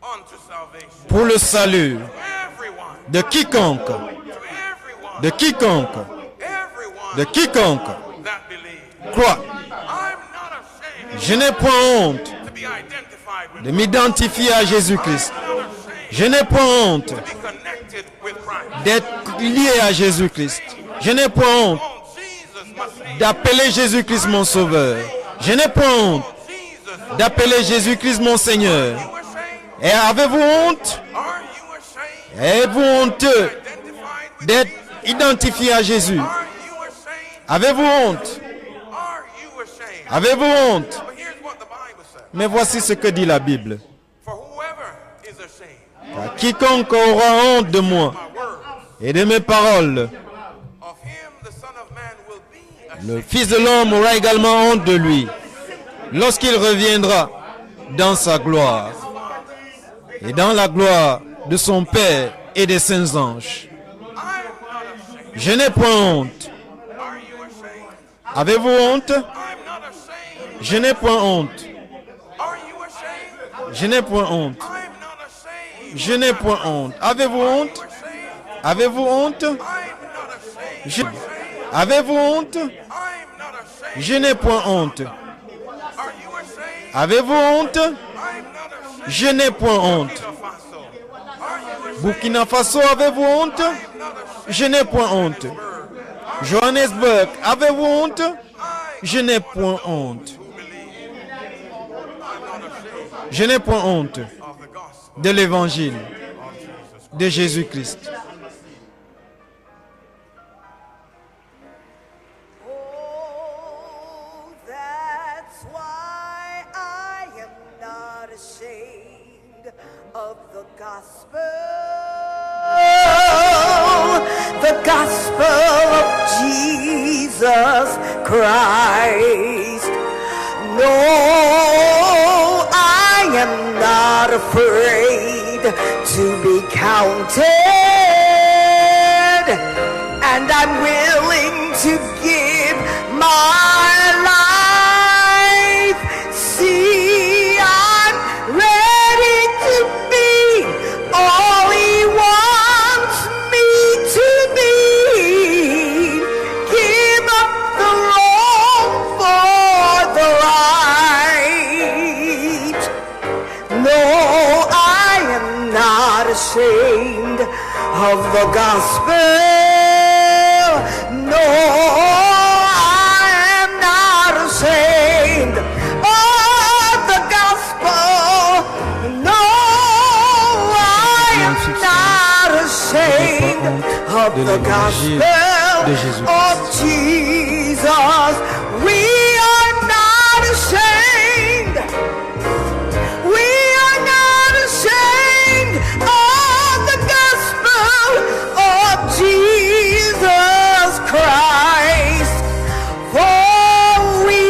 unto salvation. pour le salut Everyone. de quiconque. To everyone. De quiconque. Everyone De quiconque that believes. croit. I'm not ashamed Je n'ai point honte to be identified with de m'identifier à Jésus-Christ. I'm not ashamed Je n'ai point honte to be connected with Christ. d'être lié à Jésus-Christ. Je n'ai point honte Oh, Jesus, my Savior. d'appeler Jésus-Christ mon sauveur. Je n'ai point honte Oh, Jesus, d'appeler Jésus-Christ mon Seigneur. you ashamed? Et avez-vous honte? Are you ashamed? Êtes-vous honteux Identified with d'être identifié à Jésus? Are you ashamed? Avez-vous honte? Are you ashamed? Avez-vous honte? But here's what the Bible says. Mais voici ce que dit la Bible. For whoever is ashamed Car quiconque aura honte de moi of my words, et de mes paroles, of him the Son of Man will be ashamed. le Fils de l'homme aura également honte de lui lorsqu'il reviendra dans sa gloire et dans la gloire de son Père et des saints anges. I'm not ashamed. Je n'ai point honte. Are you ashamed? Avez-vous honte? I'm not ashamed. Je n'ai point honte. Are you ashamed? Je n'ai point honte. I'm not ashamed. Je n'ai point honte. Avez-vous honte? Ashamed. Avez-vous honte? I'm not ashamed. Je- Avez-vous honte? I'm not ashamed. Je n'ai point honte. Are you ashamed? Avez-vous honte? I'm not ashamed. Je n'ai point honte. Burkina Faso. Are you ashamed? Burkina Faso, avez-vous honte? I'm not ashamed. Je n'ai point honte. Johannesburg, avez-vous honte? Je n'ai point honte. Je n'ai point honte Of the gospel de l'évangile of Jesus. de Jésus-Christ. Oh, that's why I am not ashamed of the gospel. The gospel of Jesus Christ. No, I am not afraid to be counted, and I'm willing to give my life. See, I'm ready to be all He wants me to be. Give up the wrong for the right. No, I am not ashamed of the gospel. No, I am not ashamed of the gospel. of de the l'évangile gospel de Jésus. of Jesus. We are not ashamed. We are not ashamed of the gospel of Jesus Christ. For we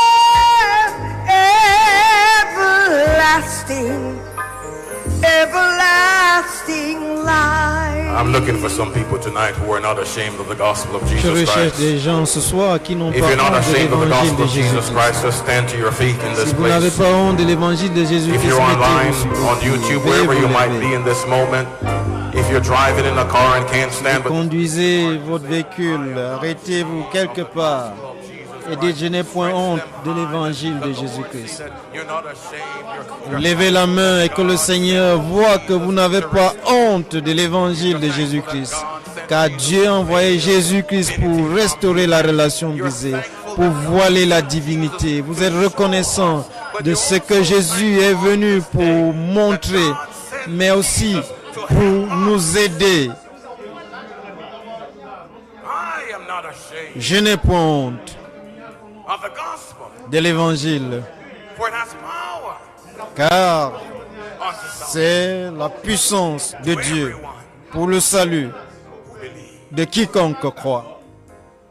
have everlasting life. Everlasting life. I'm looking for some people tonight who are not ashamed of the gospel of Je Jesus recherche Christ. des gens ce soir qui n'ont If pas you're not honte de ashamed of the l'évangile gospel de of Jesus Jésus-Christ. Christ, just stand to your feet in this Si vous n'avez place. pas honte de l'évangile de Jésus-Christ, If you're online, mettez-vous, on YouTube, veuillez wherever vous you might lever. be in this moment, if you're driving in a car and can't stand, but Conduisez votre véhicule, arrêtez-vous quelque part et dites je n'ai point honte de l'évangile de Jésus-Christ. you're not ashamed, Levez la main et que le Seigneur voit que vous n'avez pas honte de l'évangile de Jésus-Christ. Car Dieu a envoyé Jésus-Christ pour restaurer la relation brisée, pour voiler la divinité. Vous êtes reconnaissant de ce que Jésus est venu pour montrer, mais aussi pour nous aider. I am not ashamed Je n'ai point honte of the gospel, de l'évangile, for it has power car unto salvation c'est la puissance de to Dieu everyone pour le salut who believes. de quiconque croit.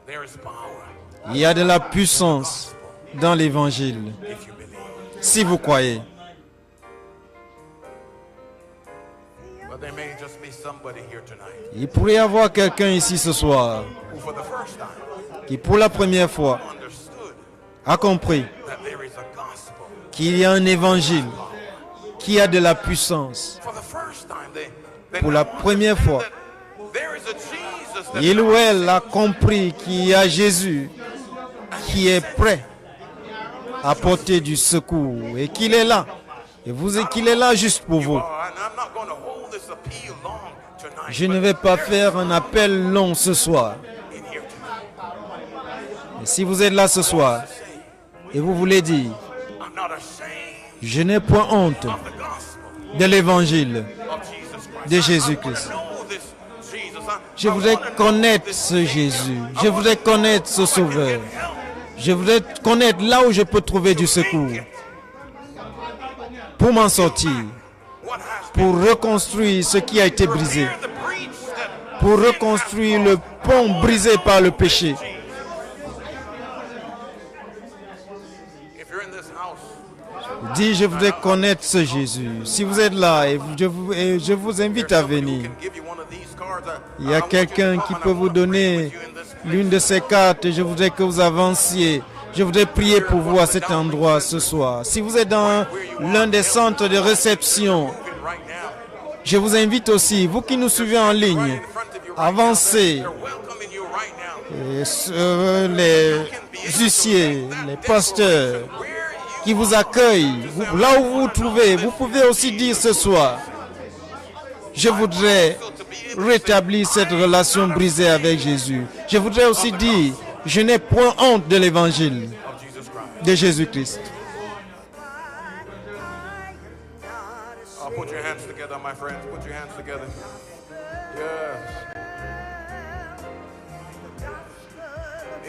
There is power Il y a de la puissance dans l'évangile, if you believe. si vous croyez. But there may just be somebody here tonight Il pourrait y avoir quelqu'un ici ce soir who for the first time qui pour la première fois understood a compris that there is a gospel. qu'il y a un évangile qui a de la puissance. For the first time they Pour la now première understand fois, that there is a Jesus that il ou elle a compris qu'il y a Jésus qui est prêt à porter du secours et qu'il est là. Et qu'il est là juste pour vous. and I'm not going to hold this appeal long tonight. Je ne vais pas faire un appel long ce soir. In here tonight. Et si vous êtes là ce soir et vous voulez dire, I'm not ashamed je n'ai point honte of the gospel de l'évangile of Jesus Christ. de Jésus-Christ. I know this Jesus. Je voudrais connaître ce Jésus. Je voudrais connaître ce Sauveur. Je voudrais connaître là où je peux trouver du secours pour m'en sortir, What has pour reconstruire ce qui a été brisé, the breach that pour reconstruire le pont brisé par le péché. if you're in this house, Dis, je voudrais connaître ce Jésus. Si vous êtes là et je vous invite à venir, can give you one of these cards. il y a quelqu'un qui peut vous donner l'une de ces cartes et je voudrais que vous avanciez. Je voudrais prier pour vous à cet endroit ce soir. Si vous êtes dans l'un des centres de réception, right now, je vous invite aussi, vous qui nous suivez en ligne, in front of you, avancez. they're welcoming you right now. Et les huissiers, les pasteurs qui vous accueillent, là où vous vous trouvez, vous pouvez aussi dire ce soir, je voudrais rétablir cette relation brisée avec Jésus. Je voudrais aussi dire, je n'ai point honte de l'évangile de Jésus-Christ. Oh, put your hands together, my friends. Put your hands together. Yes.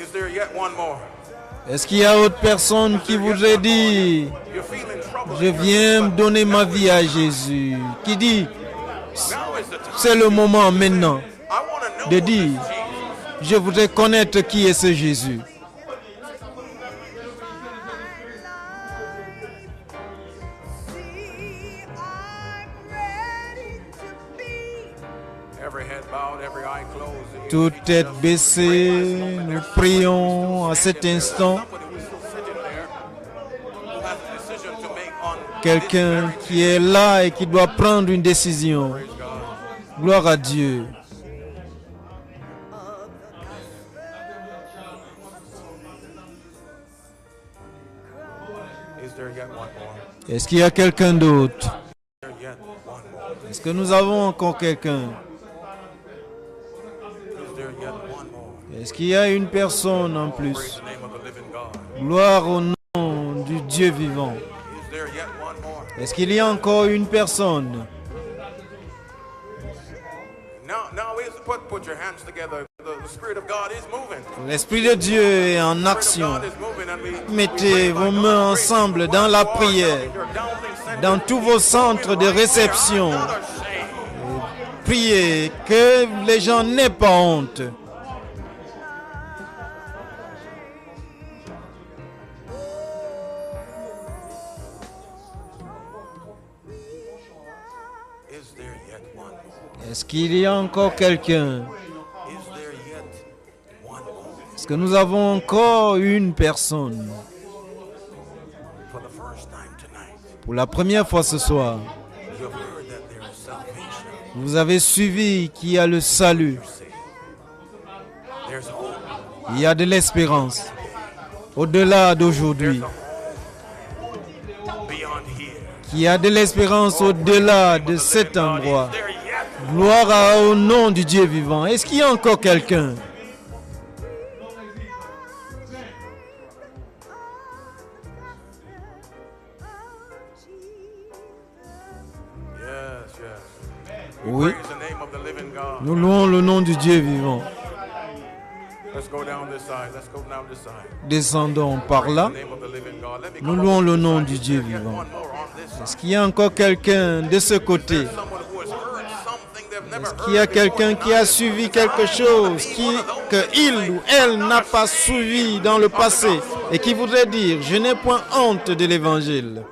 Is there yet one more? Est-ce qu'il y a autre personne qui voudrait dire, You're feeling trouble. je viens me donner ma vie à Jésus, qui dit, Now is the time. c'est le moment maintenant I want to know de this dire, Jesus. je voudrais connaître qui est ce Jésus. Every head bowed, every eye closed. Toute tête baissée, nous prions à cet instant. Somebody who's still sitting there who has a decision to make on quelqu'un qui est là et qui doit prendre une décision. Gloire à Dieu. Is there yet one more? Est-ce qu'il y a quelqu'un d'autre? Is there yet one more? Est-ce que nous avons encore quelqu'un? Is there yet one more? Est-ce qu'il y a une personne en Praise plus? the name of the living God. Gloire au nom du Dieu vivant. Is there yet one more? Est-ce qu'il y a encore une personne? Now put your hands together. The Spirit of God is moving. L'Esprit de Dieu est en action. God is moving, and we Mettez vos mains ensemble dans la prière, dans tous vos centres de réception. Priez que les gens n'aient pas honte. Is there yet one more? Est-ce qu'il y a encore quelqu'un? Is there yet one more? Est-ce que nous avons encore une personne? For the first time tonight, Pour la première fois ce soir, you have heard that there is salvation. vous avez suivi qu'il y a le salut, There's hope. il y a de l'espérance. Au-delà d'aujourd'hui, Beyond here. qu'il y a de l'espérance au-delà de cet endroit. There yet. Gloire au nom du Dieu vivant. Est-ce qu'il y a encore quelqu'un? Yes, yes. Oui, Praise the name of the living God. nous louons le nom du Dieu vivant. Let's go down this side. Let's go down this side. Descendons par là. The name of the living God. Let me Nous come louons over le this nom side. du Is Dieu there yet vivant. one more on this side? Est-ce qu'il y a encore quelqu'un de ce côté? Someone who has heard something they've never Est-ce qu'il y a quelqu'un qui a suivi quelque chose que il ou elle n'a pas suivi dans le passé et qui voudrait dire, je n'ai point honte de l'évangile?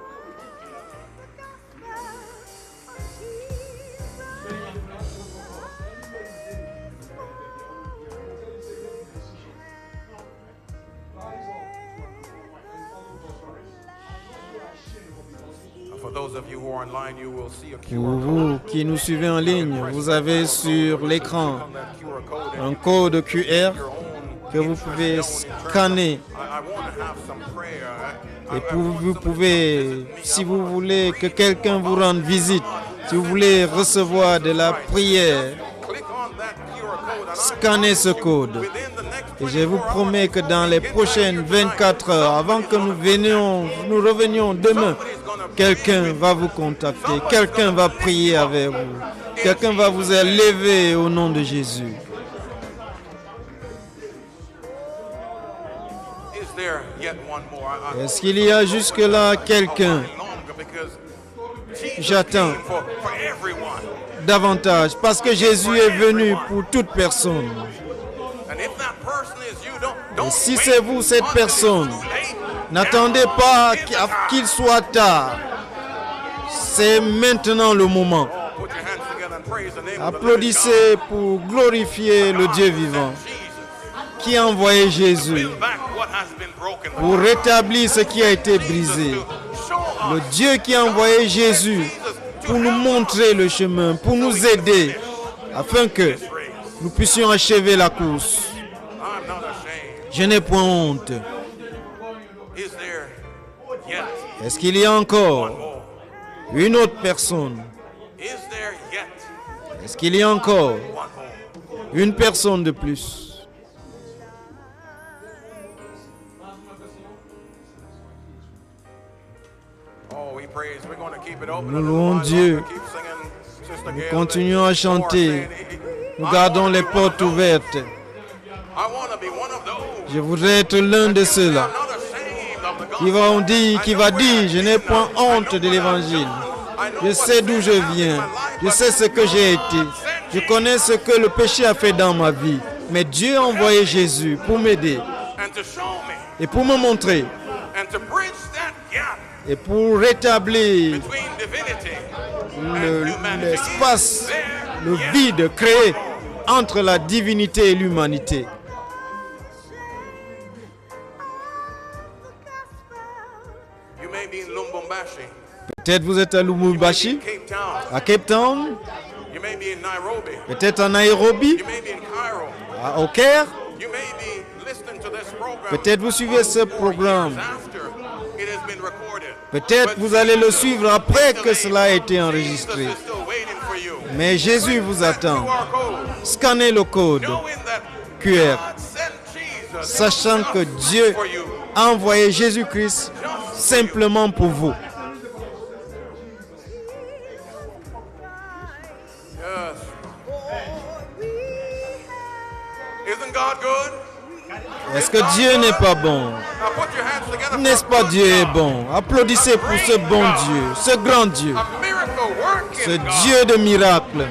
For those of you who are online, you will see a Pour QR code. vous qui nous suivez en ligne, vous avez sur l'écran On that QR code, and un code QR your own que vous pouvez scanner. I want to have some prayer. Et vous pouvez, si vous voulez que quelqu'un vous rende visite, si vous voulez recevoir de la prière, Click on that QR code. And scannez ce code. within the next Et je vous promets que dans les prochaines 24 heures, avant que nous revenions demain, quelqu'un va vous contacter, quelqu'un va prier avec vous, quelqu'un va vous élever au nom de Jésus. is there yet one more? Est-ce qu'il y a jusque-là quelqu'un? Longer because Jesus J'attends came for everyone. davantage parce que Jésus est venu pour toute personne. And if that person is you, don't Et si wait c'est vous, cette until personne, it's too late. n'attendez pas qu'il soit tard. C'est maintenant le moment. Put your hands together and praise the name of the living Applaudissez pour glorifier le Dieu vivant Jesus. qui a envoyé Jésus Build back what has been broken. pour rétablir ce qui a été brisé. Show us Le Dieu qui a envoyé Jésus pour nous montrer le chemin, pour nous aider, afin que this race. nous puissions achever la course. I'm not ashamed. Je n'ai point honte. Is there yet Est-ce qu'il y a encore more? une autre personne? Is there yet Est-ce qu'il y a encore one more? une personne de plus? Oh, we praise. We're going to keep it open. Nous louons Dieu. Keep singing, Sister Nous Gail. continuons à chanter. Nous gardons les portes ouvertes. I want to be one of those. Je voudrais être l'un de ceux-là I'm not ashamed of the qui va dire, je n'ai point honte de l'évangile. Je sais d'où je viens. Je sais ce que j'ai été. Je connais ce que le péché a fait dans ma vie. Mais Dieu a envoyé Jésus pour m'aider and to show me et pour me montrer and to bridge that gap et pour rétablir between divinity and humanity. l'espace, Is there le yet vide créé entre la divinité et l'humanité. You may be in Lumbumbashi. Peut-être vous êtes à Lubumbashi, Cape Town. à Cape Town, You may be in Nairobi. peut-être en Nairobi, You may be in Cairo. au Caire. You may be listening to this program. Peut-être vous suivez ce programme. After it has been recorded. Peut-être vous allez le suivre après que cela a été enregistré. Jesus is still waiting for you. Mais Jésus vous attend. QR code. Scannez le code Knowing that QR, God sent Jesus sachant que Dieu for you. a envoyé Jésus-Christ simplement pour vous. Yes. Isn't God good? Est-ce que Dieu n'est pas bon? Now put your hands together. N'est-ce pas Dieu est bon? Applaudissez pour ce bon Dieu, ce grand Dieu, A miracle working ce God. Dieu de miracles,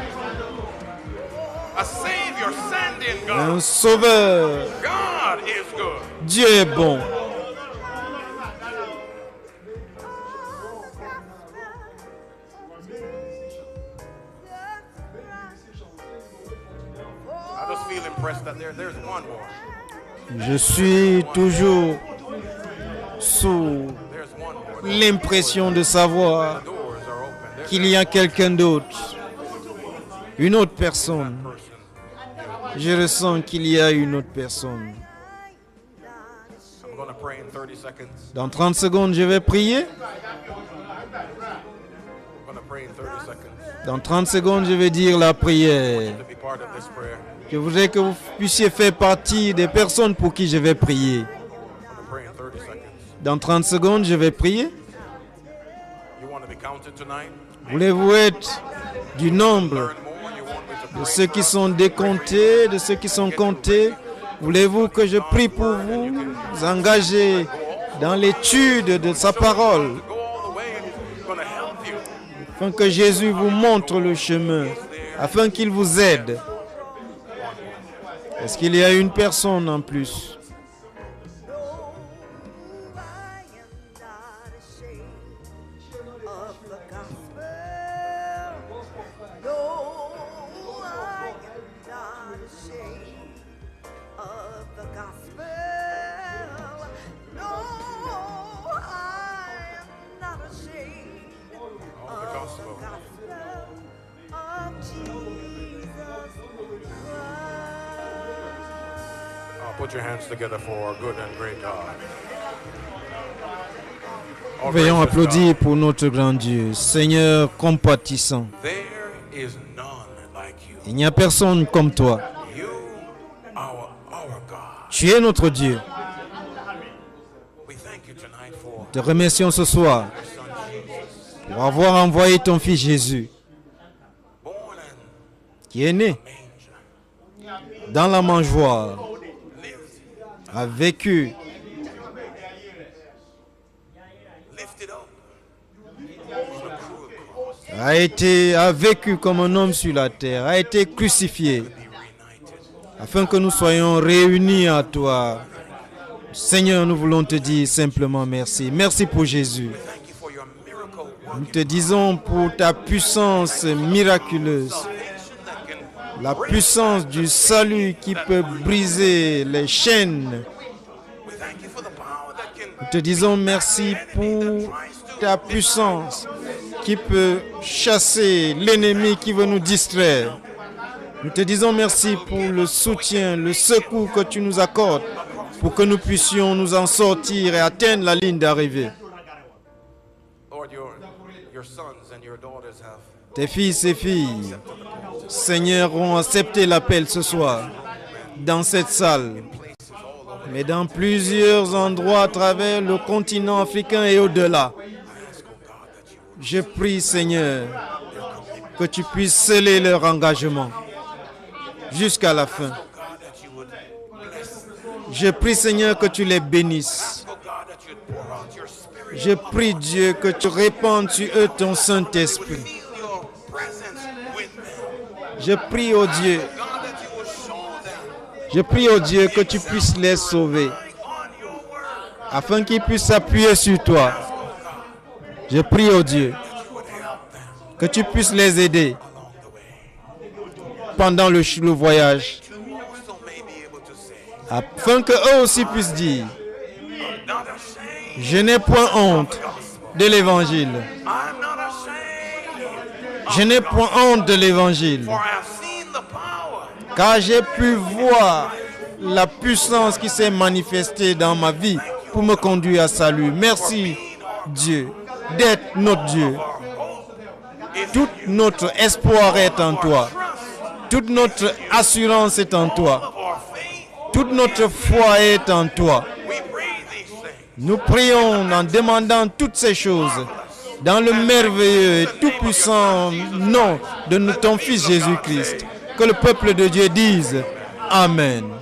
A savior sending God. un sauveur. God is good. Dieu est bon. I just feel impressed that there's one more. Je suis toujours sous There's one more. l'impression de savoir Doors are open. There's qu'il y a quelqu'un d'autre, une autre personne. Je ressens qu'il y a une autre personne. I'm going to pray in 30 seconds. Dans 30 secondes, je vais prier. I'm going to pray in 30 seconds Dans 30 secondes, je vais dire la prière. to be part of this prayer. Je voudrais que vous puissiez faire partie des personnes pour qui je vais prier. I'm going to pray in 30 seconds. Dans 30 secondes, je vais prier. You want to be counted tonight? Voulez-vous être du nombre Learn more? You want me to de pray? ceux qui sont décomptés, de ceux qui sont comptés? Voulez-vous que je prie pour vous, vous engager dans l'étude de sa parole, Go all the way and He's going to help you. afin que Jésus vous montre le chemin, afin qu'il vous aide? Est-ce qu'il y a une personne en plus? Put your hands together for our good and great God. Our Veillons gracious applaudir pour notre grand Dieu, Seigneur compatissant. God, there is none like you. Il n'y a personne comme toi. You, our God. Tu es notre Dieu. We thank you tonight for Te remercions ce soir your Son Jesus, pour avoir envoyé ton Fils Jésus, born in qui est né manger, dans la mangeoire, lived, a vécu, lifted up on a cruel cross, a vécu comme un homme sur la terre, a été crucifié, be reunited. afin que nous soyons réunis à toi. Seigneur, nous voulons te dire simplement merci. Merci pour Jésus. Thank you for your miracle Nous working te disons pour ta puissance miraculeuse, salvation that can la puissance du salut qui peut briser les chaînes. we thank you for the power that can Nous te disons merci pour ta puissance qui peut chasser l'ennemi qui veut nous distraire. Nous te disons merci pour le soutien, le secours que tu nous accordes pour que nous puissions nous en sortir et atteindre la ligne d'arrivée. Lord, your sons and your daughters have Tes fils et filles, Seigneur, ont accepté l'appel ce soir dans cette salle, places all over. mais dans plusieurs endroits à travers le continent africain et au-delà. Je prie, Seigneur, que tu puisses sceller leur engagement jusqu'à la fin. God, that you would bless them. Je prie, Seigneur, que tu les bénisses. Oh God, that you'd pour out your spirit. Je prie, Dieu, que tu répandes sur eux ton Saint-Esprit. Feel your presence with them. Je prie, oh Dieu, God, that you would show them je prie, oh Dieu, que tu puisses les sauver, on your word. afin qu'ils puissent s'appuyer sur toi. Je prie, oh Dieu, que tu puisses les aider pendant le voyage, You also may be able to say, afin qu'eux aussi puissent dire, not ashamed. je n'ai point honte de l'Évangile. I'm not Je n'ai point honte de l'évangile, for I have seen the power car j'ai pu voir la puissance qui s'est manifestée dans ma vie pour me conduire à salut. Merci Dieu d'être notre Dieu. Tout notre espoir est en toi. Toute notre assurance est en toi. or faith. Toute notre foi est en toi. We pray these things Nous prions en demandant toutes ces choses dans le merveilleux et tout-puissant nom de ton Fils Jésus-Christ. Que le peuple de Dieu dise Amen.